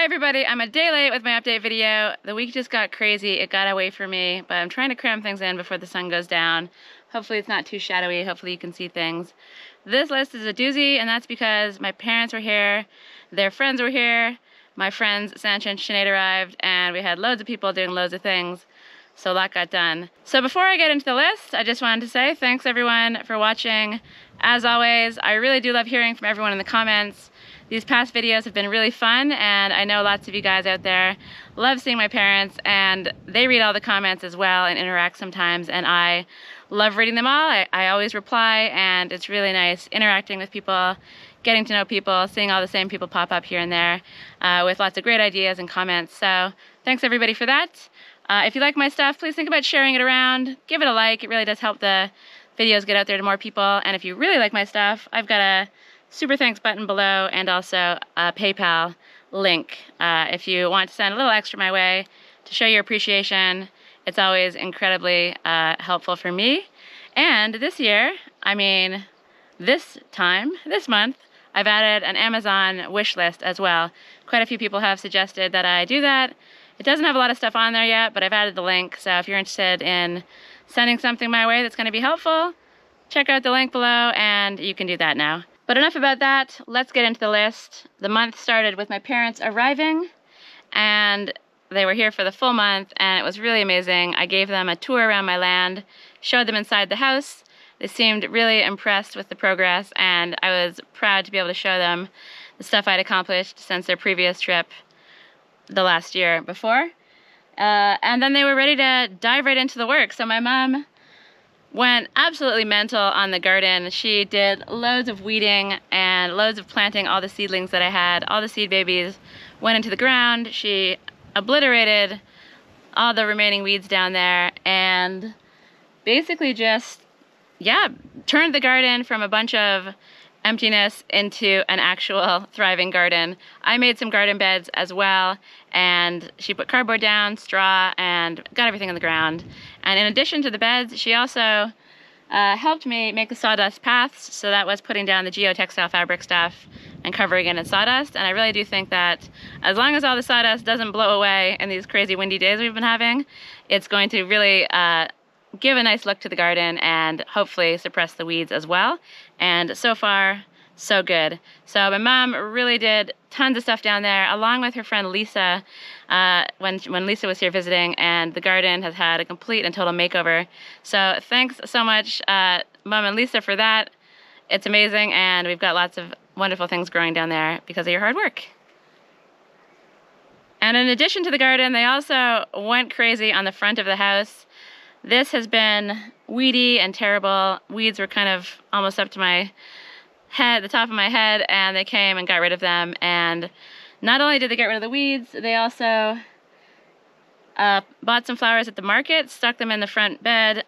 Hi everybody, I'm a day late with my update video. The week just got crazy, it got away from me, but I'm trying to cram things in before the sun goes down. Hopefully it's not too shadowy, hopefully you can see things. This list is a doozy, and that's because my parents were here, their friends were here, my friends Sanchia and Sinead arrived, and we had loads of people doing loads of things, so a lot got done. So before I get into the list, I just wanted to say thanks everyone for watching. As always, I really do love hearing from everyone in the comments. These past videos have been really fun, and I know lots of you guys out there love seeing my parents, and they read all the comments as well and interact sometimes, and I love reading them all. I always reply, and it's really nice interacting with people, getting to know people, seeing all the same people pop up here and there with lots of great ideas and comments. So thanks everybody for that. If you like my stuff, please think about sharing it around. Give it a like. It really does help the videos get out there to more people. And if you really like my stuff, I've got a super thanks button below and also a PayPal link. If you want to send a little extra my way to show your appreciation, it's always incredibly helpful for me. And this year, this month, I've added an Amazon wish list as well. Quite a few people have suggested that I do that. It doesn't have a lot of stuff on there yet, but I've added the link, so if you're interested in sending something my way that's going to be helpful, check out the link below and you can do that now. But enough about that, let's get into the list. The month started with my parents arriving, and they were here for the full month, and it was really amazing. I gave them a tour around my land, showed them inside the house. They seemed really impressed with the progress, and I was proud to be able to show them the stuff I'd accomplished since their previous trip the last year before. And then they were ready to dive right into the work. So my mom went absolutely mental on the garden. She did loads of weeding and loads of planting all the seedlings that I had. All the seed babies went into the ground. She obliterated all the remaining weeds down there and basically just, turned the garden from a bunch of emptiness into an actual thriving garden. I made some garden beds as well, and she put cardboard down, straw, and got everything in the ground. And in addition to the beds, she also helped me make the sawdust paths, so that was putting down the geotextile fabric stuff and covering it in sawdust. And I really do think that as long as all the sawdust doesn't blow away in these crazy windy days we've been having, it's going to really give a nice look to the garden and hopefully suppress the weeds as well. And so far, so good. So my mom really did tons of stuff down there, along with her friend Lisa, when Lisa was here visiting, and the garden has had a complete and total makeover. So thanks so much, Mom and Lisa, for that. It's amazing, and we've got lots of wonderful things growing down there because of your hard work. And in addition to the garden, they also went crazy on the front of the house. This has been weedy and terrible. Weeds were kind of almost up to my head, the top of my head, and they came and got rid of them. And not only did they get rid of the weeds, they also bought some flowers at the market, stuck them in the front bed,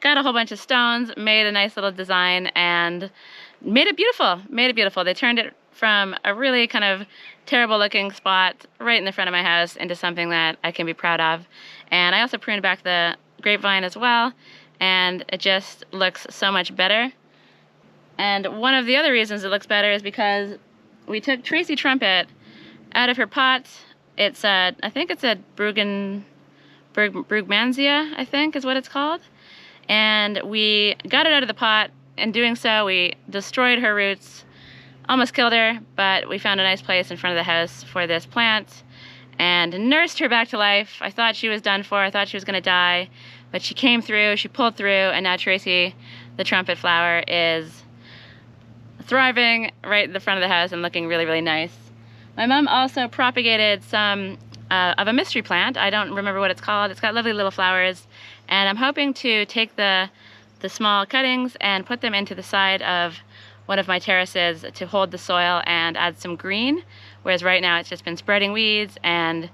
got a whole bunch of stones, made a nice little design, and made it beautiful. They turned it from a really kind of terrible looking spot right in the front of my house into something that I can be proud of. And I also pruned back the grapevine as well, and it just looks so much better. And one of the other reasons it looks better is because we took Tracy Trumpet out of her pot. It's I think it's a Brugmansia, I think is what it's called. And we got it out of the pot. In doing so, we destroyed her roots, almost killed her, but we found a nice place in front of the house for this plant and nursed her back to life. I thought she was done for. I thought she was going to die, but she came through, she pulled through, and now Tracy, the trumpet flower, is thriving right in the front of the house and looking really, really nice. My mom also propagated some of a mystery plant. I don't remember what it's called. It's got lovely little flowers, and I'm hoping to take the small cuttings and put them into the side of one of my terraces to hold the soil and add some green, whereas right now it's just been spreading weeds and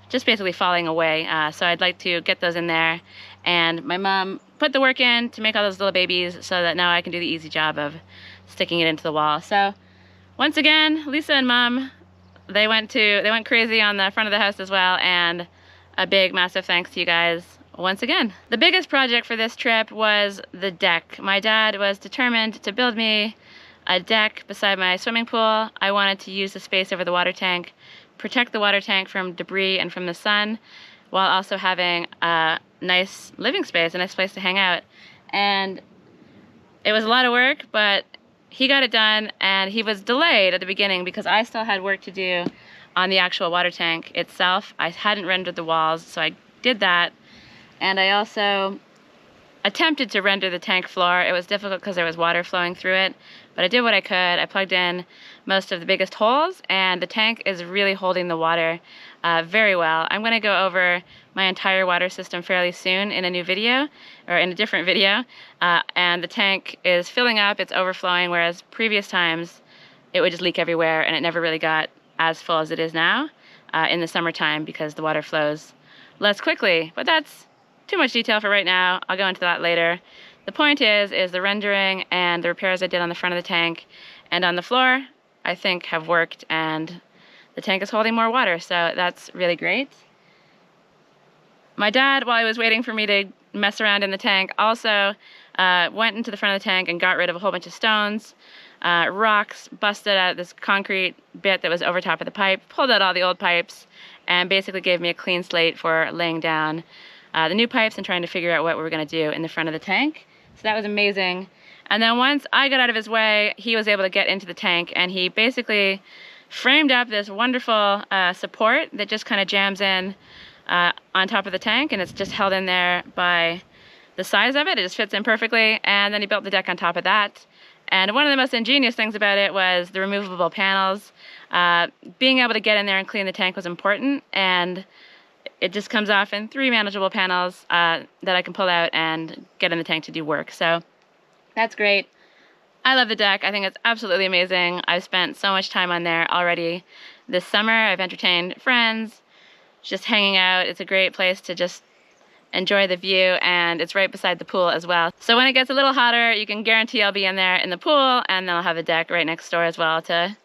just basically falling away. So I'd like to get those in there, and my mom put the work in to make all those little babies so that now I can do the easy job of sticking it into the wall. So once again, Lisa and Mom, they went crazy on the front of the house as well, and a big massive thanks to you guys once again. The biggest project for this trip was the deck. My dad was determined to build me a deck beside my swimming pool. I wanted to use the space over the water tank protect the water tank from debris and from the sun, while also having a nice living space, a nice place to hang out. And it was a lot of work, but he got it done, and he was delayed at the beginning because I still had work to do on the actual water tank itself. I hadn't rendered the walls, so I did that. And I also attempted to render the tank floor. It was difficult because there was water flowing through it, but I did what I could. I plugged in most of the biggest holes, and the tank is really holding the water very well. I'm going to go over my entire water system fairly soon in a new video, or in a different video, and the tank is filling up, it's overflowing, whereas previous times it would just leak everywhere and it never really got as full as it is now in the summertime because the water flows less quickly. But that's too much detail for right now. I'll go into that later. The point is the rendering and the repairs I did on the front of the tank and on the floor, I think, have worked, and the tank is holding more water, so that's really great. My dad, while he was waiting for me to mess around in the tank, also went into the front of the tank and got rid of a whole bunch of stones, rocks, busted out this concrete bit that was over top of the pipe, pulled out all the old pipes, and basically gave me a clean slate for laying down the new pipes and trying to figure out what we were going to do in the front of the tank. So that was amazing. And then once I got out of his way, he was able to get into the tank, and he basically framed up this wonderful support that just kind of jams in on top of the tank, and it's just held in there by the size of it. It just fits in perfectly. And then he built the deck on top of that. And one of the most ingenious things about it was the removable panels. Being able to get in there and clean the tank was important, and it just comes off in 3 manageable panels that I can pull out and get in the tank to do work. So that's great. I love the deck. I think it's absolutely amazing. I've spent so much time on there already this summer. I've entertained friends, just hanging out. It's a great place to just enjoy the view, and it's right beside the pool as well. So when it gets a little hotter, you can guarantee I'll be in there in the pool, and then I'll have a deck right next door as well to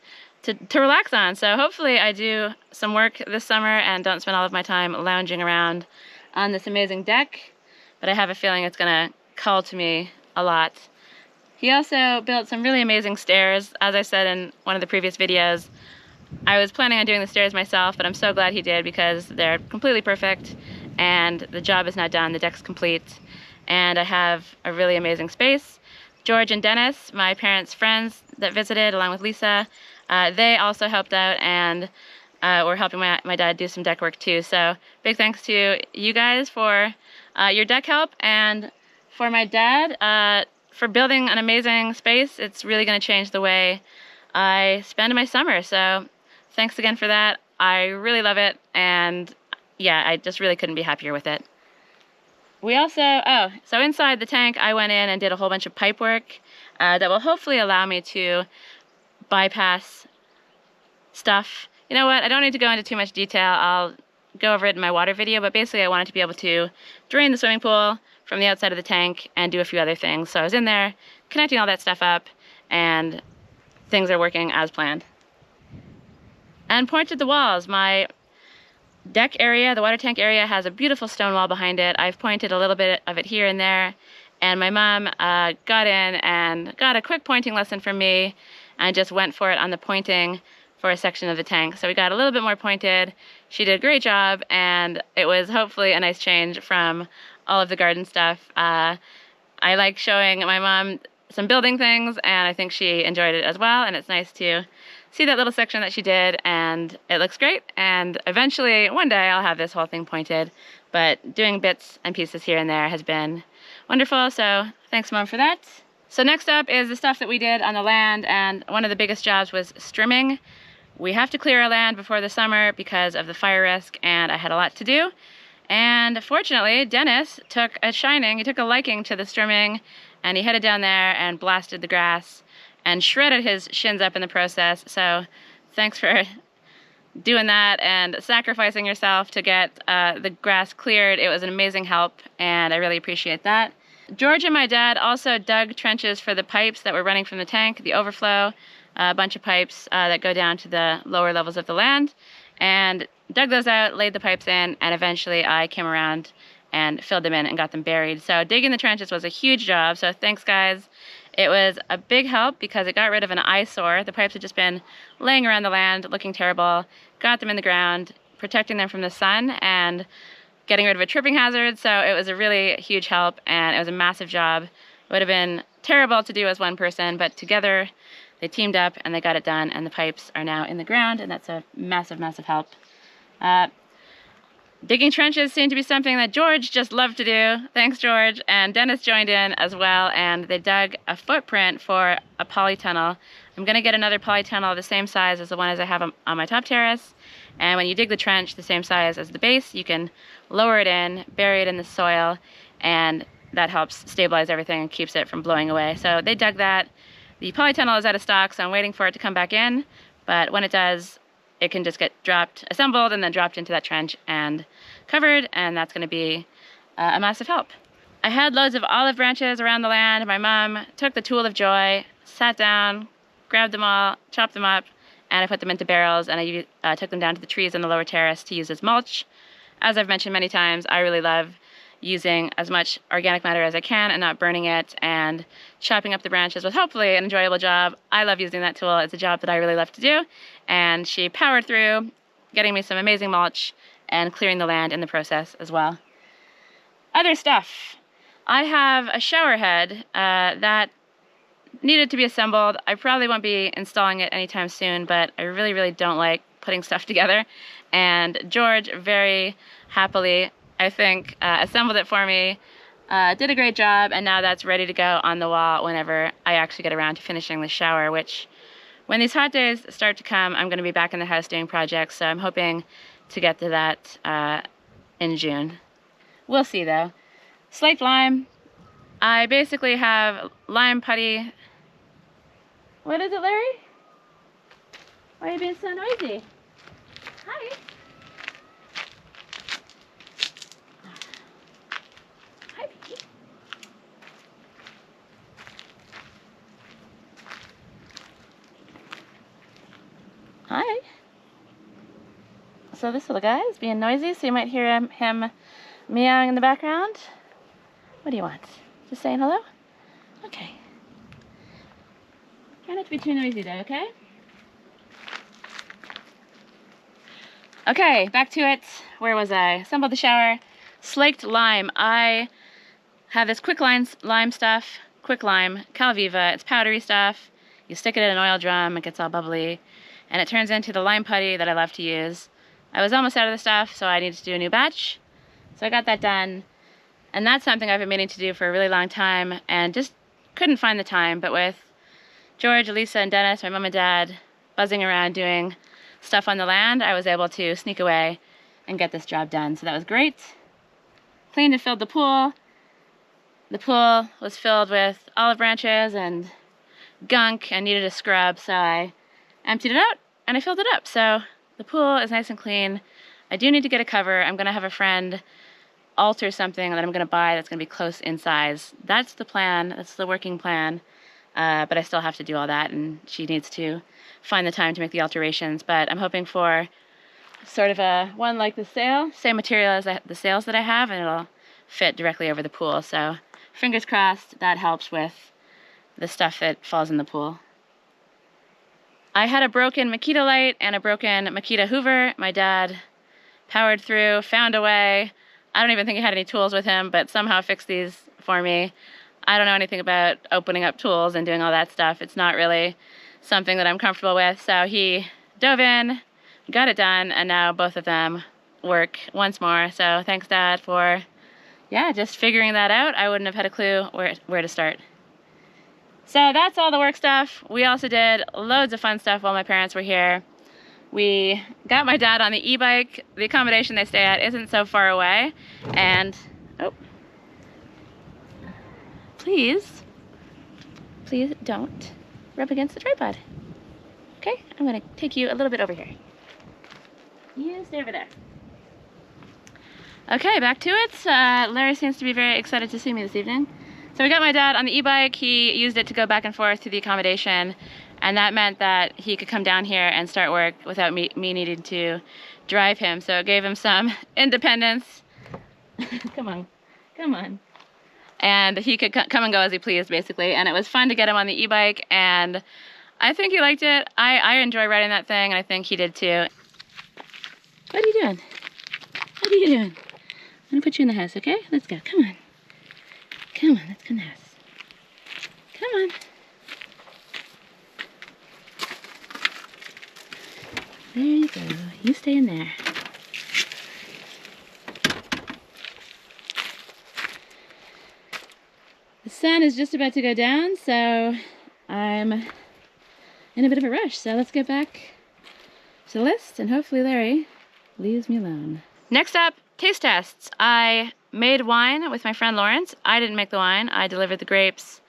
relax on. So hopefully I do some work this summer and don't spend all of my time lounging around on this amazing deck, but I have a feeling it's gonna call to me a lot. He also built some really amazing stairs. As I said in one of the previous videos, I was planning on doing the stairs myself, but I'm so glad he did because they're completely perfect and the job is now done, the deck's complete, and I have a really amazing space. George and Dennis, my parents' friends that visited along with Lisa, they also helped out and were helping my dad do some deck work too. So big thanks to you guys for your deck help, and for my dad for building an amazing space. It's really going to change the way I spend my summer. So thanks again for that. I really love it, and yeah, I just really couldn't be happier with it. We also, so inside the tank, I went in and did a whole bunch of pipe work that will hopefully allow me to bypass stuff. You know what, I don't need to go into too much detail. I'll go over it in my water video, but basically I wanted to be able to drain the swimming pool from the outside of the tank and do a few other things. So I was in there connecting all that stuff up, and things are working as planned. And pointed the walls. My deck area, the water tank area, has a beautiful stone wall behind it. I've pointed a little bit of it here and there, and my mom got in and got a quick pointing lesson from me and just went for it on the pointing for a section of the tank. So we got a little bit more pointed. She did a great job, and it was hopefully a nice change from all of the garden stuff. I like showing my mom some building things, and I think she enjoyed it as well, and it's nice to see that little section that she did, and it looks great. And eventually, one day, I'll have this whole thing pointed, but doing bits and pieces here and there has been wonderful, so thanks, Mom, for that. So next up is the stuff that we did on the land, and one of the biggest jobs was strimming. We have to clear our land before the summer because of the fire risk, and I had a lot to do. And fortunately, Dennis took a liking to the strimming, and he headed down there and blasted the grass and shredded his shins up in the process. So thanks for doing that and sacrificing yourself to get the grass cleared. It was an amazing help, and I really appreciate that. George and my dad also dug trenches for the pipes that were running from the tank, the overflow, a bunch of pipes that go down to the lower levels of the land, and dug those out, laid the pipes in, and eventually I came around and filled them in and got them buried. So digging the trenches was a huge job, so thanks, guys. It was a big help because it got rid of an eyesore. The pipes had just been laying around the land, looking terrible. Got them in the ground, protecting them from the sun, and getting rid of a tripping hazard. So it was a really huge help, and it was a massive job. It would have been terrible to do as one person, but together they teamed up and they got it done, and the pipes are now in the ground, and that's a massive, massive help. Digging trenches seemed to be something that George just loved to do. Thanks, George. And Dennis joined in as well, and they dug a footprint for a polytunnel. I'm going to get another polytunnel the same size as the one as I have on my top terrace. And when you dig the trench the same size as the base, you can lower it in, bury it in the soil, and that helps stabilize everything and keeps it from blowing away. So they dug that. The polytunnel is out of stock, so I'm waiting for it to come back in. But when it does, it can just get assembled, and then dropped into that trench and covered, and that's going to be a massive help. I had loads of olive branches around the land. My mom took the tool of joy, sat down, grabbed them all, chopped them up, and I put them into barrels, and I took them down to the trees on the lower terrace to use as mulch. As I've mentioned many times, I really love using as much organic matter as I can and not burning it, and chopping up the branches was hopefully an enjoyable job. I love using that tool. It's a job that I really love to do, and she powered through, getting me some amazing mulch and clearing the land in the process as well. Other stuff. I have a shower head that needed to be assembled. I probably won't be installing it anytime soon, but I really, really don't like putting stuff together, and George very happily, I think, assembled it for me, did a great job, and now that's ready to go on the wall whenever I actually get around to finishing the shower, which, when these hot days start to come, I'm going to be back in the house doing projects, so I'm hoping to get to that in June. We'll see, though. Slaked lime. I basically have lime putty. What is it, Larry? Why are you being so noisy? Hi. Hi, Pinky. Hi. So this little guy is being noisy, so you might hear him meowing in the background. What do you want? Just saying hello? Okay. Try not to be too noisy though, okay? Okay, back to it. Where was I? Assembled the shower. Slaked lime. I have this quick lime stuff. Quick lime, Calviva. It's powdery stuff. You stick it in an oil drum, it gets all bubbly, and it turns into the lime putty that I love to use. I was almost out of the stuff, so I needed to do a new batch. So I got that done. And that's something I've been meaning to do for a really long time, and just couldn't find the time. But with George, Elisa, and Dennis, my mom and dad, buzzing around doing stuff on the land, I was able to sneak away and get this job done. So that was great. Cleaned and filled the pool. The pool was filled with olive branches and gunk and needed a scrub, so I emptied it out and I filled it up. So the pool is nice and clean. I do need to get a cover. I'm going to have a friend alter something that I'm going to buy that's going to be close in size. That's the plan. That's the working plan. But I still have to do all that, and she needs to find the time to make the alterations. But I'm hoping for sort of a one like the sail, same material as the sails that I have, and it'll fit directly over the pool. So fingers crossed that helps with the stuff that falls in the pool. I had a broken Makita light and a broken Makita Hoover. My dad powered through, found a way. I don't even think he had any tools with him, but somehow fixed these for me. I don't know anything about opening up tools and doing all that stuff. It's not really something that I'm comfortable with. So he dove in, got it done, and now both of them work once more. So thanks, Dad, for, just figuring that out. I wouldn't have had a clue where to start. So that's all the work stuff. We also did loads of fun stuff while my parents were here. We got my dad on the e-bike. The accommodation they stay at isn't so far away. And, please don't rub against the tripod. Okay, I'm gonna take you a little bit over here. You stay over there. Okay, back to it. Larry seems to be very excited to see me this evening. So we got my dad on the e-bike. He used it to go back and forth to the accommodation, and that meant that he could come down here and start work without me needing to drive him. So it gave him some independence. Come on. and he could come and go as he pleased, basically. And it was fun to get him on the e-bike, and I think he liked it. I enjoy riding that thing, and I think he did too. What are you doing? What are you doing? I'm gonna put you in the house, okay? Let's go. Come on. Come on, let's go in the house. Come on. There you go. You stay in there. The sun is just about to go down, so I'm in a bit of a rush. So let's get back to the list, and hopefully Larry leaves me alone. Next up, taste tests. I made wine with my friend Lawrence. I didn't make the wine. I delivered the grapes,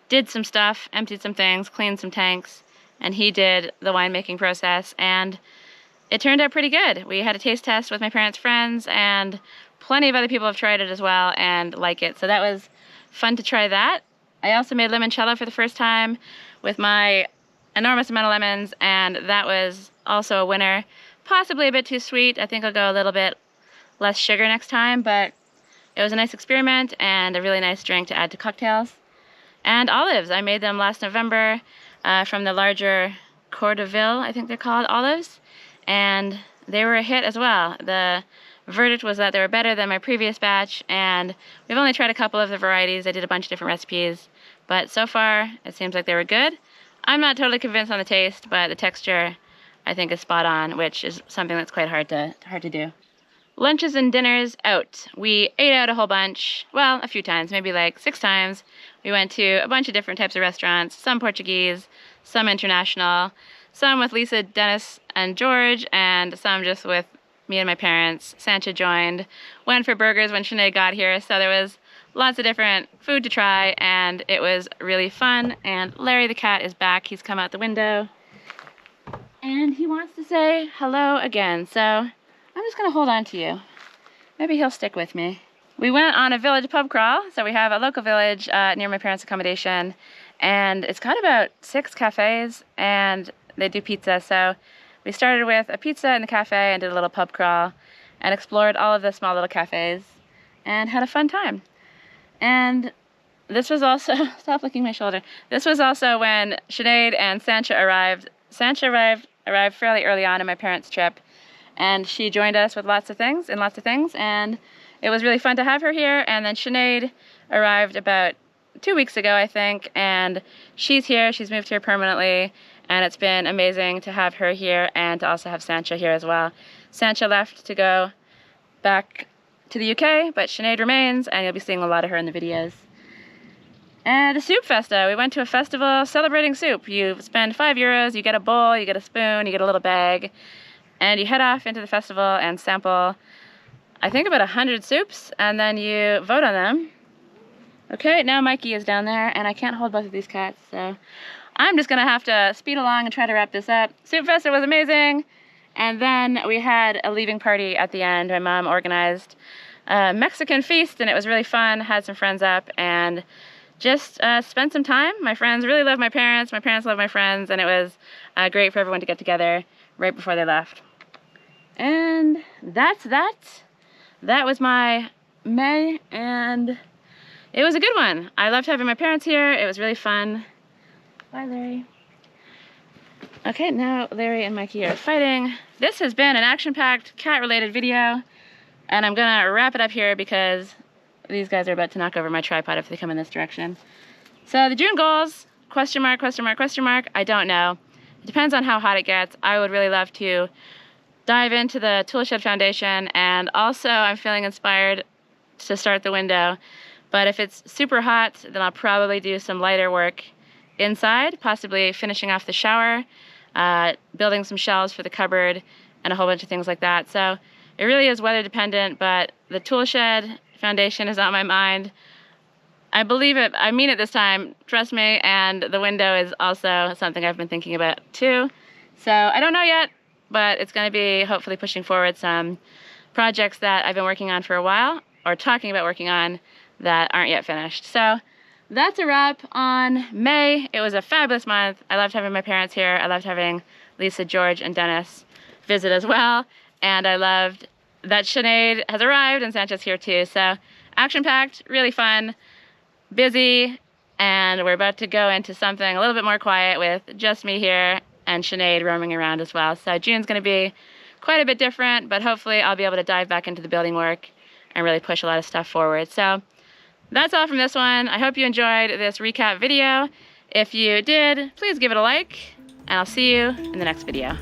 did some stuff, emptied some things, cleaned some tanks, and he did the winemaking process, and it turned out pretty good. We had a taste test with my parents' friends, and plenty of other people have tried it as well and like it. So that was fun to try that. I also made limoncello for the first time with my enormous amount of lemons, and that was also a winner. Possibly a bit too sweet. I think I'll go a little bit less sugar next time, but it was a nice experiment and a really nice drink to add to cocktails. And olives. I made them last November from the larger Coeur d'Orville, I think they're called, olives. And they were a hit as well. The verdict was that they were better than my previous batch, and we've only tried a couple of the varieties. I did a bunch of different recipes, but so far it seems like they were good. I'm not totally convinced on the taste, but the texture I think is spot on, which is something that's quite hard to do. Lunches and dinners out. We ate out a whole bunch, well, a few times, maybe like 6 times. We went to a bunch of different types of restaurants, some Portuguese, some international, some with Lisa, Dennis, and George, and some just with me and my parents. Sanchia joined. Went for burgers when Sinead got here, so there was lots of different food to try, and it was really fun. And Larry the cat is back. He's come out the window, and he wants to say hello again, so I'm just gonna hold on to you. Maybe he'll stick with me. We went on a village pub crawl, so we have a local village near my parents' accommodation, and it's got about 6 cafes, and they do pizza. So we started with a pizza in the cafe and did a little pub crawl and explored all of the small little cafes and had a fun time. And this was also, stop licking my shoulder. This was also when Sinead and Sanchia arrived. Sanchia arrived fairly early on in my parents' trip, and she joined us with lots of things, and it was really fun to have her here. And then Sinead arrived about 2 weeks ago, I think, and she's here. She's moved here permanently, and it's been amazing to have her here and to also have Sanchia here as well. Sanchia left to go back to the UK, but Sinead remains, and you'll be seeing a lot of her in the videos. And the soup festa. We went to a festival celebrating soup. You spend €5, you get a bowl, you get a spoon, you get a little bag, and you head off into the festival and sample, I think, about 100 soups, and then you vote on them. Okay, now Mikey is down there, and I can't hold both of these cats, so I'm just gonna have to speed along and try to wrap this up. Soup festa was amazing, and then we had a leaving party at the end. My mom organized a Mexican feast, and it was really fun. Had some friends up, and just spent some time. My friends really love my parents love my friends, and it was great for everyone to get together right before they left. And that's that. That was my May, and it was a good one. I loved having my parents here. It was really fun. Bye, Larry. Okay, now Larry and Mikey are fighting. This has been an action-packed cat-related video, and I'm gonna wrap it up here because these guys are about to knock over my tripod if they come in this direction. So the June goals, question mark, question mark, question mark, I don't know. It depends on how hot it gets. I would really love to dive into the Toolshed Foundation, and also I'm feeling inspired to start the window. But if it's super hot, then I'll probably do some lighter work inside, possibly finishing off the shower, building some shelves for the cupboard, and a whole bunch of things like that. So it really is weather dependent, but the Toolshed Foundation is on my mind. I believe it, I mean it this time, trust me, and the window is also something I've been thinking about too. So I don't know yet, but it's going to be hopefully pushing forward some projects that I've been working on for a while, or talking about working on, that aren't yet finished. So that's a wrap on May. It was a fabulous month. I loved having my parents here. I loved having Lisa, George, and Dennis visit as well. And I loved that Sinead has arrived and Sanchia's here too. So action-packed, really fun. busy, and we're about to go into something a little bit more quiet with just me here and Sinead roaming around as well. So June's going to be quite a bit different, but hopefully I'll be able to dive back into the building work and really push a lot of stuff forward. So that's all from this one. I hope you enjoyed this recap video. If you did, please give it a like, and I'll see you in the next video.